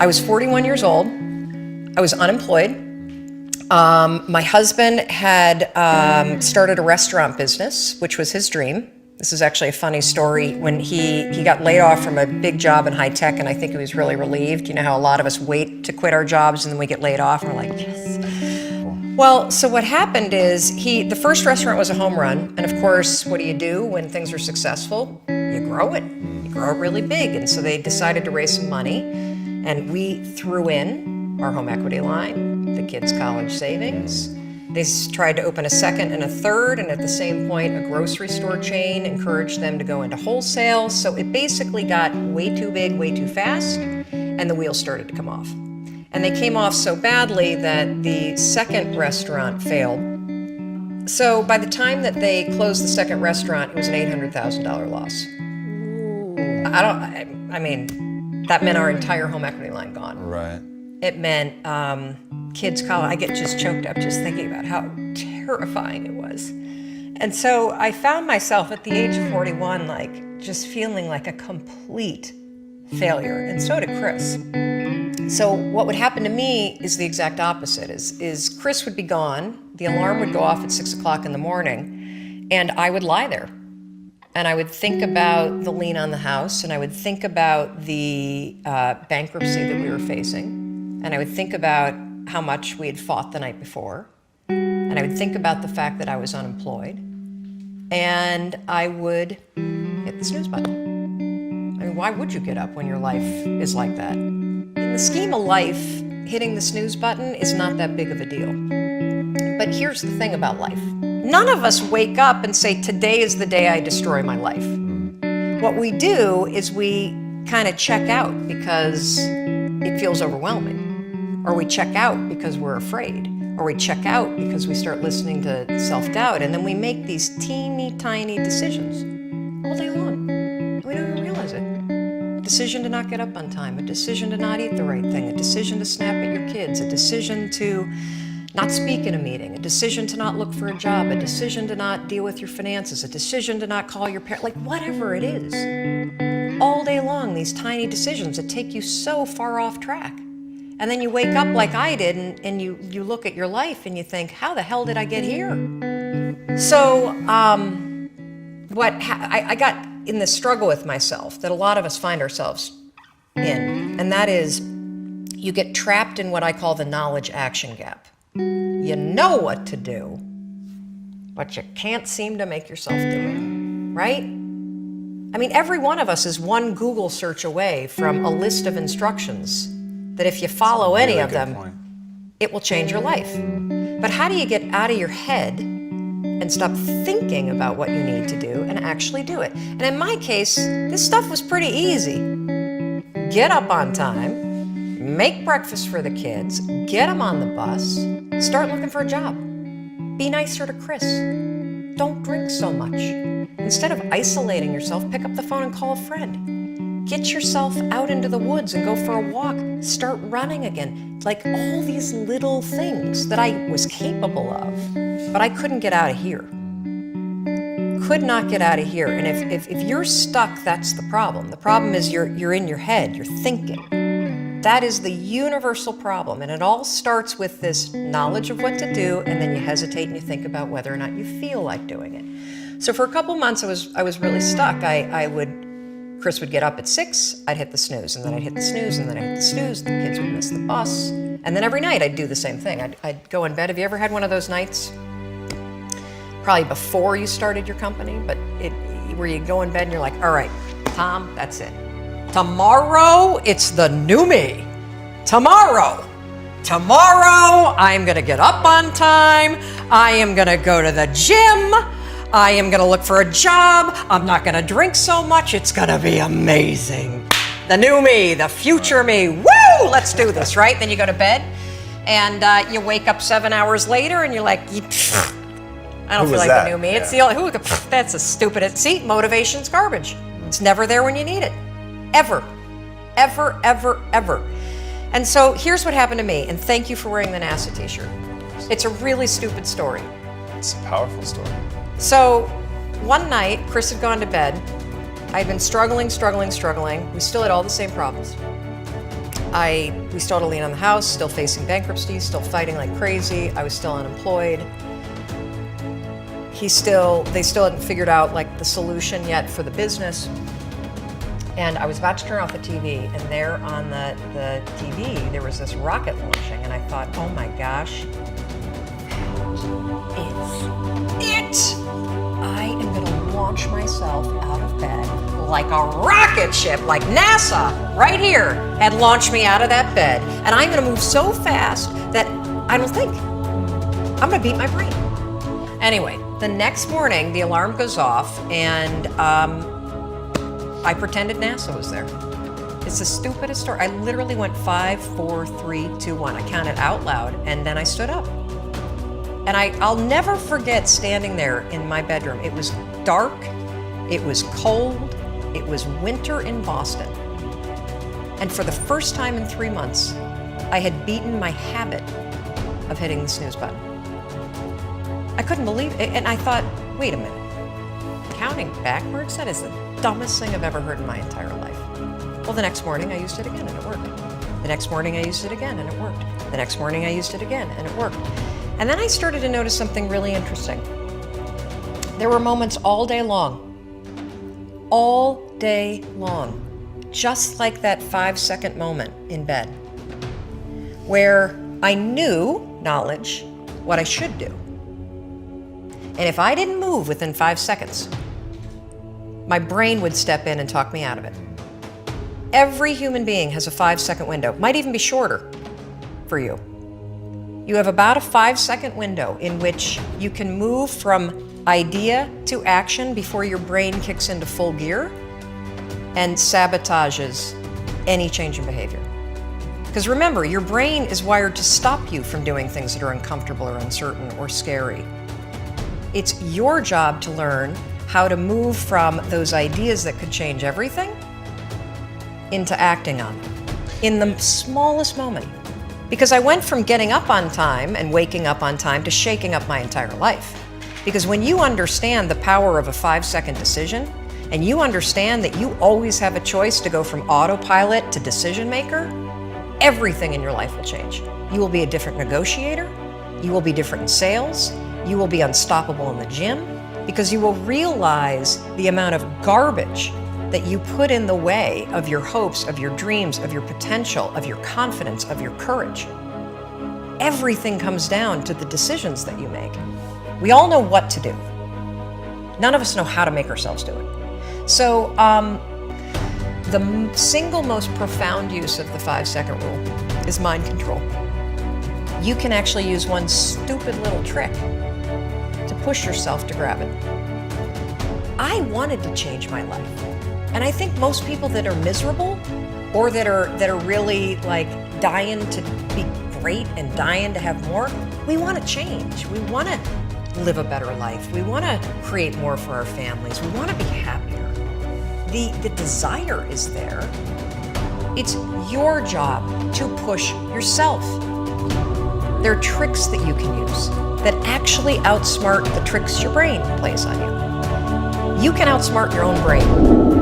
I was 41 years old. I was unemployed. My husband had started a restaurant business, which was his dream. This is actually a funny story. When he got laid off from a big job in high tech, and I think he was really relieved. You know how a lot of us wait to quit our jobs and then we get laid off and we're like, yes. Well, so what happened is the first restaurant was a home run. And of course, what do you do when things are successful? You grow it. You grow it really big. And so they decided to raise some money. And we threw in our home equity line, the kids' college savings. They tried to open a second and a third, and at the same point, a grocery store chain encouraged them to go into wholesale. So it basically got way too big, way too fast, and the wheels started to come off. And they came off so badly that the second restaurant failed. So by the time that they closed the second restaurant, it was an $800,000 loss. That meant our entire home equity line gone. Right. It meant kids' college. I get just choked up just thinking about how terrifying it was. And so I found myself at the age of 41, like just feeling like a complete failure, and so did Chris. So what would happen to me is the exact opposite. Is Chris would be gone, the alarm would go off at 6 o'clock in the morning, and I would lie there. And I would think about the lien on the house, and I would think about the bankruptcy that we were facing, and I would think about how much we had fought the night before, and I would think about the fact that I was unemployed, and I would hit the snooze button. I mean, why would you get up when your life is like that? In the scheme of life, hitting the snooze button is not that big of a deal. But here's the thing about life. None of us wake up and say, today is the day I destroy my life. What we do is we kind of check out because it feels overwhelming. Or we check out because we're afraid. Or we check out because we start listening to self-doubt. And then we make these teeny tiny decisions all day long. We don't even realize it. A decision to not get up on time. A decision to not eat the right thing. A decision to snap at your kids. A decision to not speak in a meeting, a decision to not look for a job, a decision to not deal with your finances, a decision to not call your parents, like whatever it is. All day long, these tiny decisions that take you so far off track. And then you wake up like I did and you look at your life and you think, how the hell did I get here? So I got in this struggle with myself that a lot of us find ourselves in, and that is you get trapped in what I call the knowledge action gap. You know what to do, but you can't seem to make yourself do it, right? I mean, every one of us is one Google search away from a list of instructions that if you follow any of them, it will change your life. But how do you get out of your head and stop thinking about what you need to do and actually do it? And in my case, this stuff was pretty easy. Get up on time, make breakfast for the kids, get them on the bus, start looking for a job. Be nicer to Chris. Don't drink so much. Instead of isolating yourself, pick up the phone and call a friend. Get yourself out into the woods and go for a walk. Start running again. Like all these little things that I was capable of, but I couldn't get out of here. Could not get out of here. And if you're stuck, that's the problem. The problem is you're in your head, you're thinking. That is the universal problem, and it all starts with this knowledge of what to do, and then you hesitate and you think about whether or not you feel like doing it. So for a couple months, I was really stuck. Chris would get up at 6, I'd hit the snooze, and then I'd hit the snooze, and then I'd hit the snooze, the kids would miss the bus, and then every night I'd do the same thing. I'd go in bed. Have you ever had one of those nights? Probably before you started your company, but where you go in bed and you're like, all right, Tom, that's it. Tomorrow, it's the new me. Tomorrow, I'm gonna get up on time. I am gonna go to the gym. I am gonna look for a job. I'm not gonna drink so much. It's gonna be amazing. The new me, the future me. Woo! Let's do this, right? Then you go to bed and you wake up 7 hours later and you're like, I don't feel like the new me. It's the only, that's a stupid, see, motivation's garbage. It's never there when you need it. Ever. And so here's what happened to me, and thank you for wearing the NASA t-shirt. It's a really stupid story. It's a powerful story. So one night, Chris had gone to bed. I'd been struggling. We still had all the same problems. We still had to lean on the house, still facing bankruptcy, still fighting like crazy. I was still unemployed. They still hadn't figured out like the solution yet for the business. And I was about to turn off the TV, and there on the TV, there was this rocket launching, and I thought, oh my gosh, it's it! I am gonna launch myself out of bed like a rocket ship, like NASA, right here, had launched me out of that bed. And I'm gonna move so fast that I don't think. I'm gonna beat my brain. Anyway, the next morning, the alarm goes off, and I pretended NASA was there. It's the stupidest story. I literally went 5, 4, 3, 2, 1. I counted out loud, and then I stood up. And I'll never forget standing there in my bedroom. It was dark, it was cold, it was winter in Boston. And for the first time in 3 months, I had beaten my habit of hitting the snooze button. I couldn't believe it, and I thought, wait a minute. Counting backwards? That is the dumbest thing I've ever heard in my entire life. Well, the next morning I used it again and it worked. The next morning I used it again and it worked. The next morning I used it again and it worked. And then I started to notice something really interesting. There were moments all day long, just like that 5-second moment in bed, where I knew, knowledge, what I should do. And if I didn't move within 5 seconds, my brain would step in and talk me out of it. Every human being has a 5-second window, might even be shorter for you. You have about a 5-second window in which you can move from idea to action before your brain kicks into full gear and sabotages any change in behavior. Because remember, your brain is wired to stop you from doing things that are uncomfortable or uncertain or scary. It's your job to learn how to move from those ideas that could change everything into acting on them in the smallest moment. Because I went from getting up on time and waking up on time to shaking up my entire life. Because when you understand the power of a 5-second decision, and you understand that you always have a choice to go from autopilot to decision maker, everything in your life will change. You will be a different negotiator, you will be different in sales, you will be unstoppable in the gym, because you will realize the amount of garbage that you put in the way of your hopes, of your dreams, of your potential, of your confidence, of your courage. Everything comes down to the decisions that you make. We all know what to do. None of us know how to make ourselves do it. So the single most profound use of the 5-second rule is mind control. You can actually use one stupid little trick to push yourself to grab it. I wanted to change my life. And I think most people that are miserable or that are really like dying to be great and dying to have more, we want to change. We want to live a better life. We want to create more for our families. We want to be happier. The desire is there. It's your job to push yourself. There are tricks that you can use that actually outsmart the tricks your brain plays on you. You can outsmart your own brain.